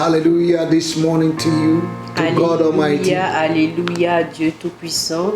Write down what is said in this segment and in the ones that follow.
Hallelujah this morning to you, to God Almighty. Alléluia, Dieu Tout-Puissant.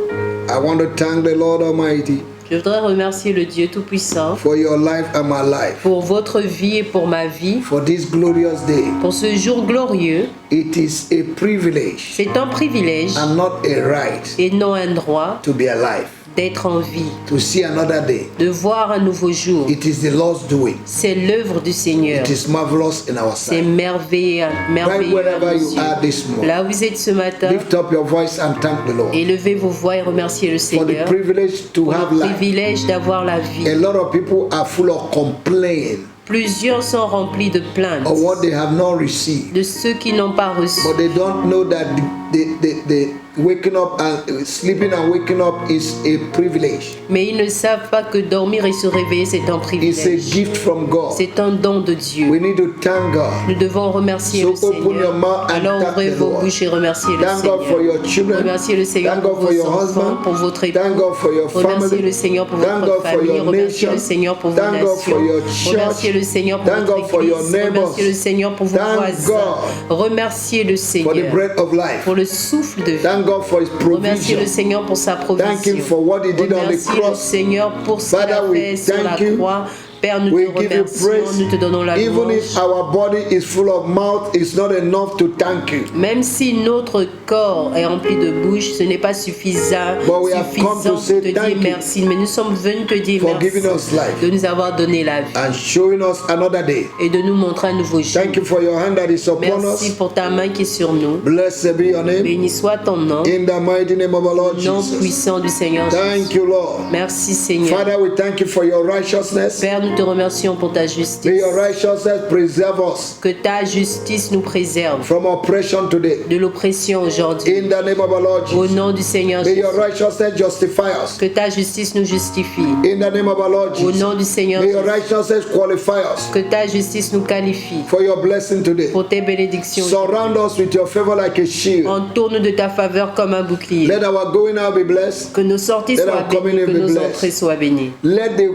I want to thank the Lord Almighty Je voudrais remercier le Dieu Tout-Puissant for your life and my life, pour votre vie et pour ma vie, for this glorious day. pour ce jour glorieux. It is a privilege C'est un privilège and not a right et non un droit to be alive, d'être en vie, to see another day. de voir un nouveau jour. It is the Lord's doing. C'est l'œuvre du Seigneur. It is marvelous in our C'est sight. merveilleux, merveilleux à wherever nos you yeux. are this morning, Là où vous êtes ce matin, lift up your voice and thank the Lord élevez vos voix et remerciez le for the Seigneur privilege to pour have le life. privilège d'avoir la A vie. lot of people are full of complaint Plusieurs sont remplis de plaintes of what they have not received, de ceux qui n'ont pas reçu. but they don't know that the waking up and sleeping and waking up is a privilege. Mais ils ne savent pas que dormir et se réveiller, c'est un It's a privilège. gift from God. C'est un don de Dieu. We need to thank God. Nous devons remercier So le open your Seigneur. mouth and Alors thank ouvrez the vos Lord. bouches et remerciez le Thank God for Seigneur. your children. Remerciez le Seigneur Thank pour God for vos your enfants, husband. pour votre époux. Thank God for your Remerciez family. le Seigneur pour Thank votre God for famille. your Remerciez nation. le Seigneur pour vos Thank God for nations. your church. Remerciez le Seigneur pour Thank God votre for your église. neighbors. Remerciez le Seigneur pour vos Thank voisins. Remerciez le for the Seigneur breath of life. pour le souffle de vie. Thank God for His Remerciez le provision. Seigneur pour sa Thank provision. Him for what He did on the Remerciez le cross. Seigneur pour ce qu'il Father, a we fait sur la thank you. croix. Père, nous We te give you remercions, praise. nous te donnons la Even louange. if our body is full of mouth, it's not enough to thank you. Même si notre corps est rempli de bouche, ce n'est pas suffisant, But we have come to de say te dire thank you merci. Mais nous sommes venus te dire for merci giving us life de nous avoir donné la vie and showing us another day. et de nous montrer un nouveau jour. Thank you for your hand that is upon Merci us. pour ta main qui est sur nous. Blessed be your name. Béni soit ton nom, In the mighty name of our Lord nom Jesus. puissant du Seigneur Thank Jésus. you, Lord. Merci Seigneur. Father, we thank you for your righteousness. Père, nous te remercions pour ta May justice. your righteousness preserve us Que ta justice nous préserve from oppression today. de l'oppression aujourd'hui. In the name of our Lord Au Jesus. nom du Seigneur May Jésus. your righteousness justify us. Que ta justice nous justifie. In the name of our Lord Au Jesus. nom du Seigneur May your Jésus. righteousness qualify us Que ta justice nous qualifie for your blessing today. pour tes bénédictions. Surround us with your favor like a shield. Entoure-nous de ta faveur comme un bouclier. Let our going out be blessed. Que nos sorties Let soient our coming bénies, in que be nos blessed. entrées soient bénies. Let the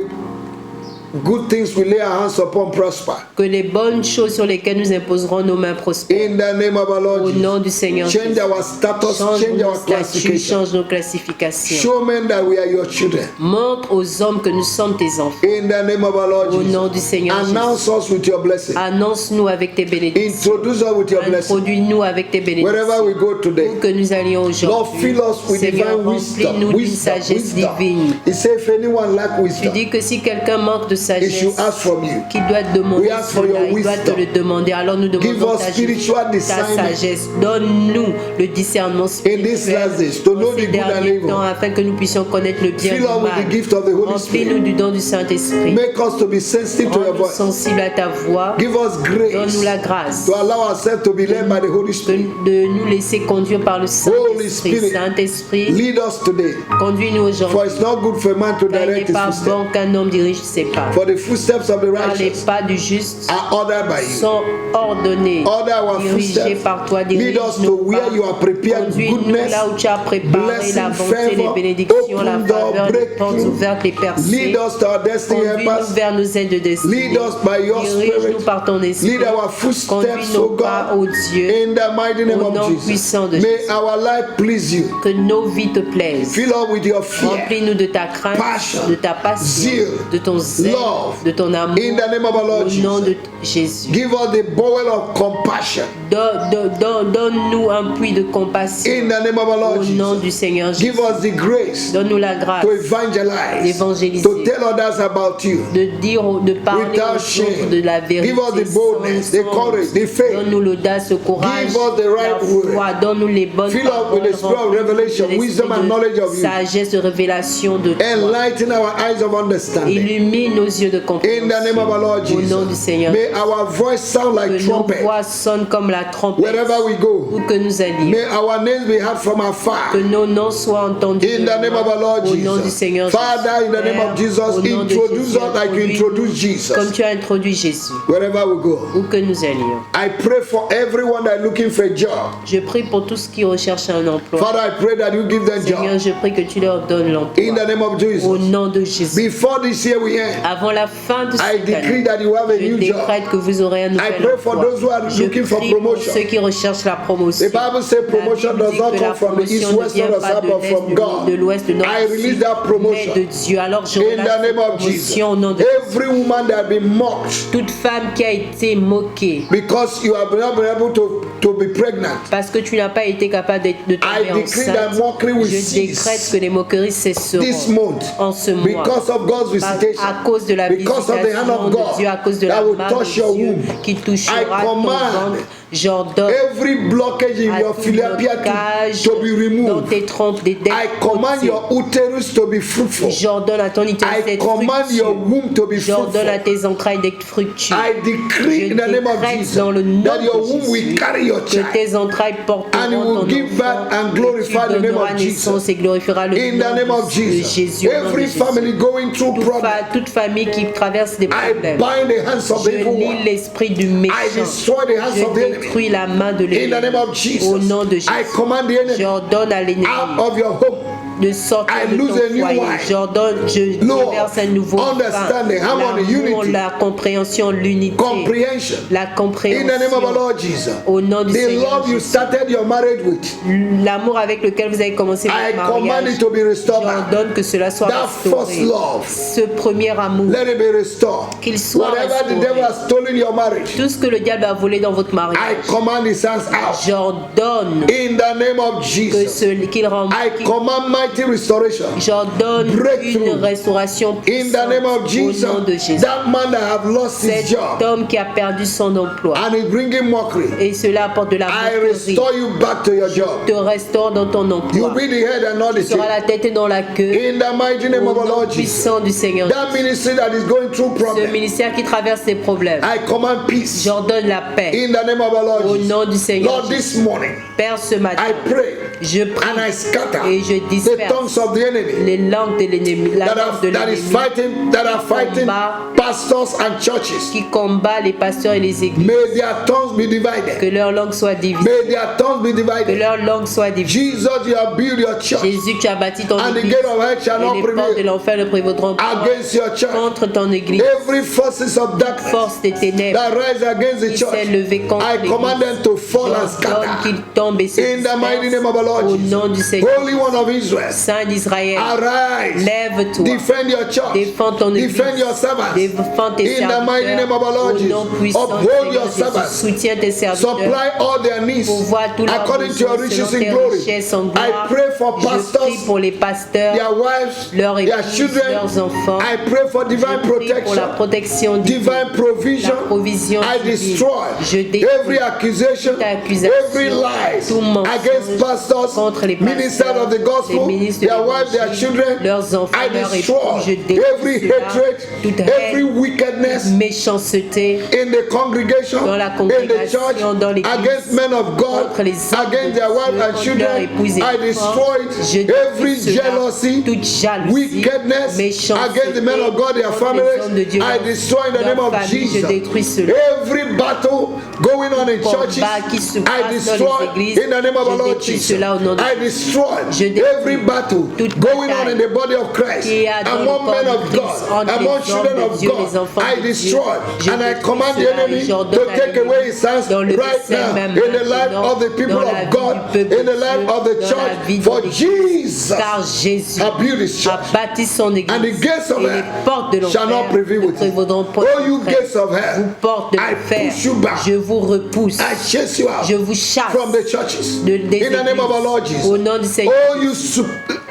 good things we lay our hands upon prosper. Que les bonnes choses sur lesquelles nous imposerons nos mains prospèrent. In the name of our Lord Au nom Jesus. du Seigneur Change Jésus. our status, Change change nos our statuts, classification. change nos classifications. Show men that we are your children. Montre aux hommes que nous sommes tes enfants. In the name of our Lord Au nom Jesus. du Seigneur Announce us with your blessing. Jésus. Annonce-nous avec tes bénédictions. Introduce us with your blessing. Introduis-nous avec tes Wherever bénédictions. we go today. Où que nous allions Lord, aujourd'hui. fill us with Seigneur, divine wisdom. remplis-nous d'une Wisdom, sagesse wisdom. divine. He said, if anyone lack Tu wisdom, dis que si quelqu'un manque de he should sagesse, ask from you. qu'il doit te demander We ask for cela, your il doit te wisdom. le demander. Alors nous Give demandons us ta spiritual discernment sagesse. Donne-nous le discernement in these last spirituel days to know en the ces good and derniers temps evil. afin que nous puissions connaître le bien et Fill le us with the mal. gift of the Holy Remplis-nous Spirit. du don du Saint-Esprit. Make us to be sensitive to your Rends-nous voice. sensibles à ta voix. Give us grace Donne-nous la grâce to allow ourselves to be led by the Holy Spirit. de nous laisser conduire par le Holy Saint-Esprit. Spirit, Saint-Esprit, lead us today. conduis-nous For aujourd'hui. it's not good for a man to Car il direct n'est his pas footsteps. bon qu'un homme dirige ses pas. For the footsteps of the Car les righteous pas du juste are ordered by you. sont ordonnés, Order our dirigés footsteps. par toi, Lead us to dirige-nous where you pas. are prepared Conduis-nous goodness, là où tu as préparé blessing, la bonté, les favor, bénédictions, la open door, faveur, les portes breakthrough. ouvertes, les percées. Lead us to our destiny Conduis-nous helpers. vers nos aides de destinée. Lead us by your Dirige-nous spirit. par ton esprit. Lead our footsteps, Conduis O nos pas, God, ô Dieu, in the mighty name au of nom Jesus. puissant de May Jésus. our life please you. Que nos vies te plaisent. Fill us with your fear. Remplis-nous de ta crainte, Passion, de ta passion, zeal, de ton zèle, love. de ton amour. In the name of our Au Lord nom Jesus. de Jésus. Give us the bowel of compassion. Donne-nous un puits de compassion. In the name of our Lord Au nom Jesus. du Seigneur Give Jésus. us the grace Donne-nous la grâce to evangelize, d'évangéliser, to tell others about you. de dire, de parler Without aux shame. autres de la vérité. Give us the sans boldness, the honte. courage, the faith. Donne-nous l'audace, le courage, Give us the right la foi. word. Donne-nous les bonnes Fill us paroles. with the spirit of Remplis-nous de revelation, l'esprit wisdom and de knowledge of you. sagesse, de révélation de toi. Enlighten our eyes of understanding. Illumine nos yeux de In compréhension. the name of our Lord Au nom du Jesus. Seigneur. May our voice sound like Que nos trumpet voix sonnent comme la trompette. wherever we go. Où que nous allions. May our names be heard from afar. Que nos noms soient entendus. In de the name loin. of our Lord Au nom du Jesus. Seigneur Father, in the name Père, of Jesus, au nom de introduce Jésus, us like you introduced Jesus. comme tu as introduit Jésus. Wherever we go. Où que nous allions. I pray for everyone that is looking for a job. Je prie pour tous qui recherchent un emploi. Father, I pray that you give them Seigneur, job. je prie que tu leur donnes In l'emploi. the name of Au Jesus. nom de Jésus. Before this year we end, avant la fin de I cette decree année. that you have a Je new job. décrète que vous aurez un I nouvel pray for emploi. those who are Je looking for prie pour promotion. ceux qui recherchent la promotion. The Bible says promotion La Bible does dit not que la come from the east, promotion ne west, vient or the pas south, de but l'est, from God. de l'ouest, du nord, I du release sud, that mais promotion de Dieu. Alors je in relâche the name cette of Jesus. promotion au nom de Every woman that has been mocked toute femme qui a été moquée because you have not been able to be pregnant, parce que tu n'as pas été capable de I tomber decree that enceinte. mockery will Je décrète cease que les moqueries cesseront this month en ce mois. because of God's visitation, À cause de la because of the hand visitation of de Dieu, à God cause de that la will main touch de your Dieu womb. qui touchera I ton command ventre. J'ordonne every blockage in à your tout Philadelphia blocage to be dans removed. tes trompes des I command your uterus to be fruitful. J'ordonne à ton utérus I d'être command your fructueux. womb to be J'ordonne à fruitful. tes entrailles d'être fructueux. I decree Je in the name of décrète Jesus dans le nom that your de womb will Jésus carry your que child. tes entrailles porteront And you will ton give enfant. birth and Et glorify tu the name donneras of naissance Jesus. et glorifieras le In the name nom of de Jesus. Jésus. Au nom de Every Jésus. family going through problems, Toute famille qui traverse des I problèmes, bind the hands of the je evil lis one. l'esprit du I méchant. destroy the hands of the Je enemy. détruis la main de In the name l'ennemi. of Jesus, Au nom de I Jésus. command the enemy J'ordonne à l'ennemi out of your home. de sortir I de lose a ton new foyer. wine. J'ordonne, je Lord, déverse un nouveau understanding, harmony, l'amour, unity. la compréhension, l'unité, Comprehension. la In the name of compréhension. our Lord Jesus. Au nom du The Seigneur love you Jésus. started your marriage with, L'amour avec lequel vous avez commencé I votre command mariage, it to be restored back. j'ordonne que cela soit That first restauré. love, Ce premier amour, let it be restored. qu'il soit Whatever the restauré. devil has stolen your marriage, Tout ce que le diable a volé dans votre I mariage, command his hands out. j'ordonne In the name of que Jesus, qu'il rend, I command mighty restoration. j'ordonne Breakthrough. une restauration In the name of puissante au nom de Jesus, Jésus. that man that have lost his Cet job homme qui a perdu son emploi and is bringing mockery, et cela apporte de la I moquerie, restore you back to your job. te restaure dans ton You'll emploi. be the head and not the Tu seras tail. la tête et non la queue. In the mighty name Au of our nom Lord Jesus, puissant du Seigneur. that ministry that is going through Ce problems, ministère qui traverse des problèmes, I command peace. j'ordonne la paix. In the name of our Lord Au Jesus. nom du Seigneur Lord, this morning, Père, ce matin, I pray je and I prie scatter et je the disperse tongues of the enemy les langues de l'ennemi, la langue de that is l'ennemi that are fighting combat pastors and churches. qui combat les pasteurs et les églises. May their tongues be Que divided. leur langue soit divisée. May their tongues be Que divided. leur langue soit divisée. Jesus, you have built your church, Jésus, tu as bâti ton and the église. gate of hell shall Et not les portes de prevail l'enfer ne prévaudront pas against your church. contre ton église. Every forces of darkness Force des ténèbres that rise against the qui s'est church, levée contre I command them l'église. to fall and J'ordonne qu'ils scatter. tombent et se In the mighty name of our dispersent Lord au nom du Jesus, Seigneur. Holy One of Israel, Saint d'Israël, arise, lève-toi. defend your church, Défends ton église. defend your servants. Défends tes In the mighty name of our serviteurs. Lord Au nom Jesus, puissant du uphold your Seigneur Jésus, servants, soutiens tes serviteurs. supply all their needs Pourvois tous leurs according to your besoins riches selon in tes glory. richesses en gloire. I pray for Je prie pastors, pour les pasteurs, their wives, leurs their épouses, children. leurs enfants. I pray for divine Je prie pour la protection, protection divine. divine provision. La provision I divine. destroy Je détruis every accusation, toute accusation, every lie tout mensonge against pastors, contre les pasteurs, ministers of the les gospel, ministres de their wives, their l'évangile, children. leurs enfants, I leurs destroy époux. Je détruis every cela, hatred, toute every haine, wickedness méchanceté in the congregation, dans la in the congrégation, church, dans l'église, against men of God, contre les hommes against de their wives Dieu, and contre children. leurs épouses et I enfants. destroy Je it. détruis Every cela, jealousy, toute jalousie, wickedness méchanceté against the men of God, their contre les hommes de families. Dieu, I destroy in the name leurs of familles. Je Jesus. détruis cela. Every battle going on in churches, Combat qui se I passe dans destroy les églises, in the name of je our Lord détruis Jesus. cela au nom de I destroy Je détruis every battle toute going on bataille in the body of Christ, qui a dans le among corps men de of Christ, God, entre among les children hommes de of Dieu, God. les enfants I de Dieu. destroy Je and I détruis command the cela et enemy j'ordonne to à take l'ennemi away his hands dans le right dessein now même in the life maintenant, of the people dans la of vie God, du peuple in the de life Dieu, of the dans la church. vie de For l'Église. Jesus Car Jésus has built his church. a bâti son église And the gates of et les hell portes de shall not l'enfer prevail ne with you. prévaudront point Oh, you contre gates elle. of hell, Vous portes de I l'enfer, push you back. je vous repousse, I chase you out je vous chasse from the churches. des In the name of our Lord églises. Jesus. Au nom du Seigneur, Oh, you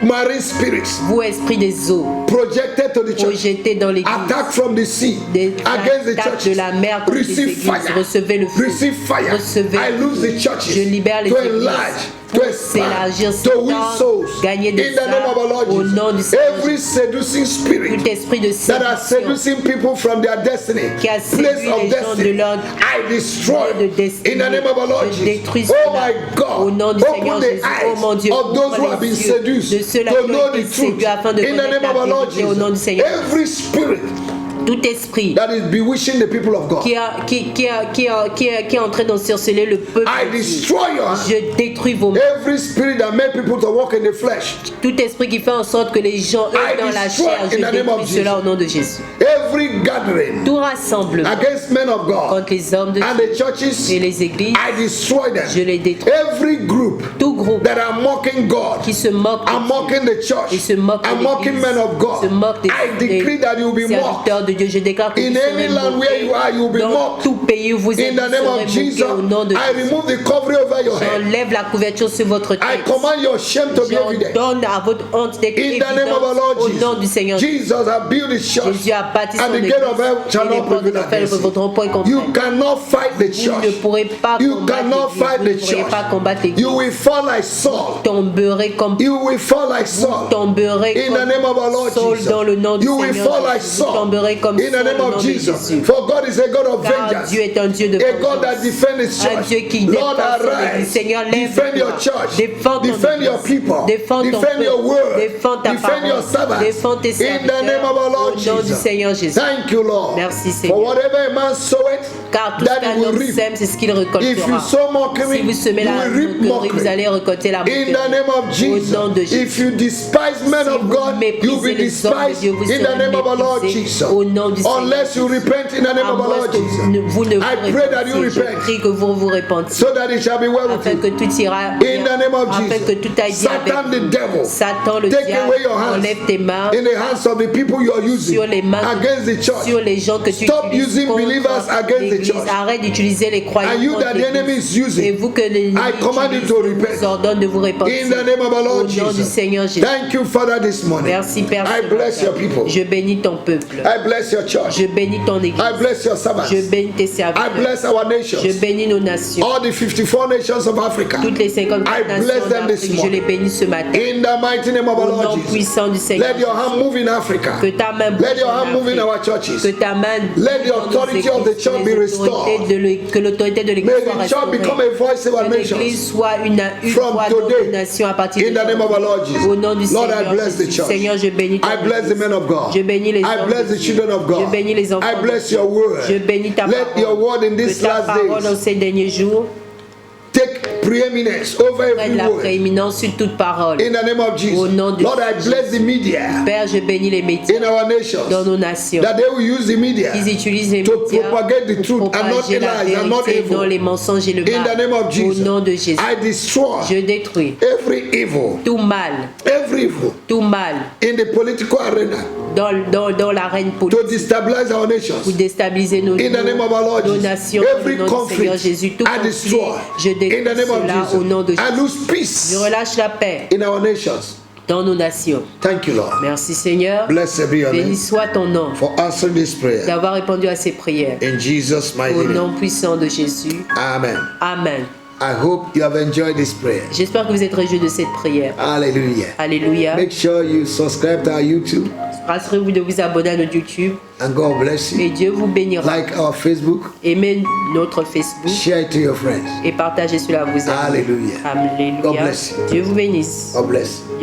marine spirits vous esprit des eaux, projected to the church, projetés dans l'église, attack from the sea des against the attaques churches. de la mer contre les Receive églises, fire. recevez le feu, Receive fire. recevez I le lose feu. the churches Je libère les to églises enlarge, pour to s'élargir, expand, to win souls. gagner In des the name of our Lord âmes au nom du Jesus. Seigneur. Every seducing spirit Tout esprit de that are séduction seducing people from their destiny, qui a place séduit les of gens de destiny, leur I destroy de destinée. in the name of our Lord Je Jesus. détruis Oh cela. my Au nom God, du Seigneur open the Jésus. Oh mon eyes Dieu, of those who ouvre have been les yeux seduced de ceux-là to qui know ont the été séduits truth. afin de In the connaître name la of our Lord vérité au nom du Jesus, Seigneur. every spirit Tout esprit that is bewitching the people of God, qui est en train d'encerceler le peuple I de Dieu, destroy your hand. je détruis vos mains. Every spirit that made people to walk in the flesh, Tout esprit qui fait en sorte que les gens eux dans la destroy chair, je in the name of détruis cela au nom de Jésus. every gathering Tout rassemblement against men of God contre les hommes de and Dieu the churches, et les églises, I destroy je them. les détruis. Every group Tout groupe that are mocking God, qui se moque I'm mocking the et church, se moque de I'm mocking l'Église, men of se God, moque des I decree that you will be mocked serviteurs de Dieu, je déclare que in vous serez any land where you are. You will be dans mocked tout pays où vous êtes, in the vous name serez of Jesus. moqués au nom de I Jésus. remove the covering over your head. J'enlève la couverture sur votre I tête. command your shame to be evident. J'ordonne à votre honte d'être In the name of our évidente Lord au nom du Seigneur. Jesus has built his church, Jésus a bâti son and the église gate of hell shall et les not portes de prevail l'enfer ne against pourront point it. contre You elle. cannot fight the Vous ne church. pourrez pas You combattre cannot l'église. fight Vous ne the pourrez church. pas combattre l'église. You will fall like Saul. Tomberez comme You will fall like Saul. tomberez In the comme name of our Lord Saul Jesus. dans le nom du You will Seigneur fall like Jésus. Vous Saul. tomberez comme In the Saul name au nom of de Jesus. Jésus. For God is a God of Car vengeance. Dieu est un Dieu de A God that vengeance. defends his Un church. Dieu qui Lord, défend son arise. église. Seigneur, Defend your lève-toi. church. Défends ton Defend your église. people. Défends ton Defend your peuple. word. Défends ta Defend your parole. servants. Défends tes In the serviteurs. name of our Lord Au nom du Jesus. Seigneur Jésus. Thank you, Lord. Merci, Seigneur. For whatever a man soweth, Car tout ce that qu'un he will homme reap. sème, c'est ce qu'il If you récoltera. sow mockery, Si vous semez you la will reap moquerie, vous mockery. allez récolter la In moquerie. the name of Au nom de Jesus. Jésus. If you despise men Si of vous God, méprisez you'll be les hommes de despised Dieu, vous in the serez name of our Lord méprisés Jesus. au nom du Seigneur. Unless you repent in the name À of our moins Lord que Jesus. vous ne I pray that you repentiez. Je repent prie que vous vous repentiez. so that it shall be well with Afin que you. tout ira In bien. the name of Afin que Jesus. tout aille bien avec Satan the vous. devil, Satan le take away your diable, hands enlève tes mains in the hands of the people you are using sur les mains against the church. sur les gens que tu Stop utilises using contre believers against the l'Église. church. Arrête d'utiliser les croyants And you contre that the enemy is l'Église. Et using, vous que l'ennemi I command you utilise, to je repent. vous ordonne de vous repentir. in the name of our Au Lord nom du Jesus. Seigneur Jésus. Thank you, Father, this morning. Merci Père. I ce bless matin. your people. Je bénis ton peuple. I bless your church. Je bénis ton église. I bless your servants. Je bénis tes I serviteurs. bless our nations. Je bénis nos nations. All the 54 nations of Africa. Toutes les 50 I nations bless them this d'Afrique, je les morning. bénis ce matin. In the mighty name of our Au Lord nom Jesus. puissant du Seigneur. Let your hand move in Africa. Que ta main bouge Let your en hand move in Afrique. our churches. Que ta main Let the bouge dans nos authority of the églises, church que be les restored. autorités que l'autorité de l'église May soit the church become restaurée. a voice of our Que nations. l'église soit une From voix today, de nation à partir in the name of our Lord Jesus. Au nom du Lord, Seigneur I bless the Jésus. church. Seigneur, je bénis ton I bless the église. men of God. Je bénis les I hommes bless de the Dieu. children of God. Je bénis les enfants I bless de Dieu. your word. Je bénis ta Let parole. your word in these Que ta last parole dans days ces derniers jours take preeminence over prenne every la word. prééminence sur toute parole. In the name of Au nom Jesus. de Lord, I bless the media Père, je bénis les médias in our nations. dans nos nations. That they will use the media Qu'ils utilisent les to médias propagate the pour truth and not propager la lies and not vérité, non evil. les mensonges et le In the name mal. of Jesus. Au nom de Jésus. I destroy Je détruis every evil, tout mal, tout mal in the political arena dans l'arène to politique destabilize our pour nations. déstabiliser nos, In the name of our Lord nos Jesus. nations. Au Every nom du Seigneur conflict Jésus, tout I conflit, destroy. je In détruis the name of cela au nom de Jesus. I Jésus. lose Je peace relâche la paix in our nations. dans nos nations. Thank you, Lord. Merci Seigneur. Blessed be your Béni name soit ton nom for answering this prayer. d'avoir répondu à ces prières. In Jesus' mighty Au name. nom puissant de Jésus. Amen. Amen. I hope you have enjoyed this prayer. J'espère que vous êtes réjouis de cette prière. Hallelujah. Alléluia. Make sure you subscribe to our YouTube Rassurez-vous de vous abonner à notre YouTube and God bless et you. Dieu vous bénira. Like our Facebook, Aimez notre Facebook share it to your friends. et partagez cela à vos amis. Hallelujah. God Alléluia. bless you. Dieu vous bénisse. God bless you.